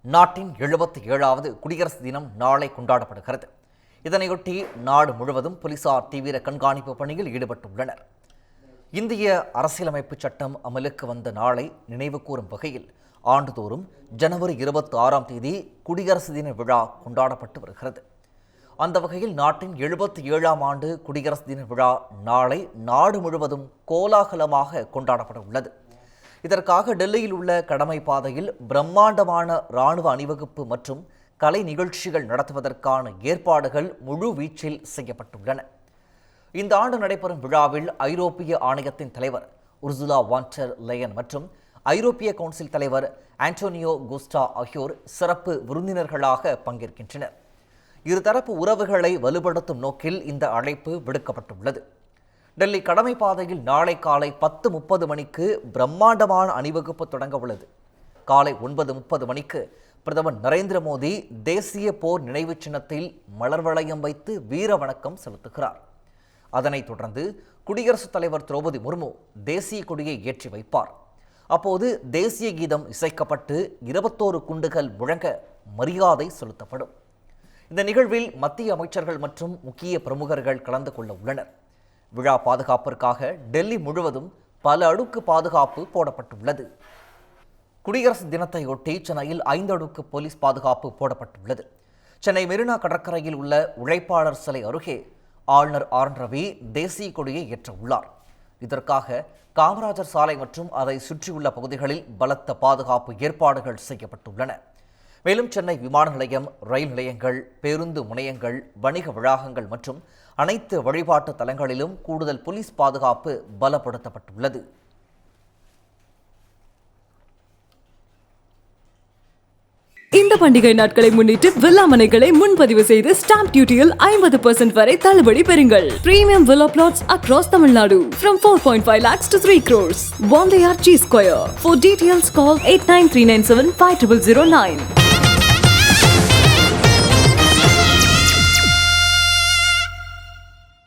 நாட்டின் 77வது குடியரசு தினம் நாளை கொண்டாடப்படுகிறது. இதனையொட்டி நாடு முழுவதும் போலீசார் தீவிர கண்காணிப்பு பணியில் ஈடுபட்டுள்ளனர். இந்திய அரசியலமைப்பு சட்டம் அமலுக்கு வந்த நாளை நினைவு கூறும் வகையில் ஆண்டுதோறும் ஜனவரி 26ஆம் தேதி குடியரசு தின விழா கொண்டாடப்பட்டு வருகிறது. அந்த வகையில் நாட்டின் 77ஆம் ஆண்டு குடியரசு தின விழா நாளை நாடு முழுவதும் கோலாகலமாக கொண்டாடப்பட உள்ளது. இதற்காக டெல்லியில் உள்ள கடமை பாதையில் பிரம்மாண்டமான இராணுவ அணிவகுப்பு மற்றும் கலை நிகழ்ச்சிகள் நடத்துவதற்கான ஏற்பாடுகள் முழு வீச்சில் செய்யப்பட்டுள்ளன. இந்த ஆண்டு நடைபெறும் விழாவில் ஐரோப்பிய ஆணையத்தின் தலைவர் உர்சுலா வான் டெர் லெயன் மற்றும் ஐரோப்பிய கவுன்சில் தலைவர் ஆண்டோனியோ கோஸ்டா ஆகியோர் சிறப்பு விருந்தினர்களாக பங்கேற்கின்றனர். இருதரப்பு உறவுகளை வலுப்படுத்தும் நோக்கில் இந்த அழைப்பு விடுக்கப்பட்டுள்ளது. டெல்லி கடமை பாதையில் நாளை காலை 10:30 மணிக்கு பிரம்மாண்டமான அணிவகுப்பு தொடங்க உள்ளது. காலை 9:30 மணிக்கு பிரதமர் நரேந்திர மோடி தேசிய போர் நினைவு சின்னத்தில் மலர் வளையம் வைத்து வீர வணக்கம் செலுத்துகிறார். அதனைத் தொடர்ந்து குடியரசுத் தலைவர் திரௌபதி முர்மு தேசிய கொடியை ஏற்றி வைப்பார். அப்போது தேசிய கீதம் இசைக்கப்பட்டு 21 குண்டுகள் முழங்க மரியாதை செலுத்தப்படும். இந்த நிகழ்வில் மத்திய அமைச்சர்கள் மற்றும் முக்கிய பிரமுகர்கள் கலந்து கொள்ள உள்ளனர். விழா பாதுகாப்பிற்காக டெல்லி முழுவதும் பல அடுக்கு பாதுகாப்பு போடப்பட்டுள்ளது. குடியரசு தினத்தையொட்டி சென்னையில் 5 அடுக்கு போலீஸ் பாதுகாப்பு போடப்பட்டுள்ளது. சென்னை மெரினா கடற்கரையில் உள்ள உழைப்பாளர் சிலை அருகே ஆளுநர் ஆர். ரவி தேசிய கொடியை ஏற்ற உள்ளார். இதற்காக காமராஜர் சாலை மற்றும் அதை சுற்றியுள்ள பகுதிகளில் பலத்த பாதுகாப்பு ஏற்பாடுகள் செய்யப்பட்டுள்ளன. மேலும் சென்னை விமான நிலையம், ரயில் நிலையங்கள், பேருந்து முனையங்கள், வணிக வளாகங்கள் மற்றும் அனைத்து வழிபாட்டு தலங்களிலும் கூடுதல் போலீஸ் பாதுகாப்பு பலப்படுத்தப்பட்டுள்ளது. இந்த பண்டிகை நாட்களை முன்னிட்டு வில்லா மனைகளை முன்பதிவு செய்து ஸ்டாம்ப் டியூட்டியில் 50% வரை தள்ளுபடி பெறுங்கள். Premium villa plots across Tamil Nadu from 4.5 lakhs to 3 crores. Wandeyar G Square. For details call 8939750009.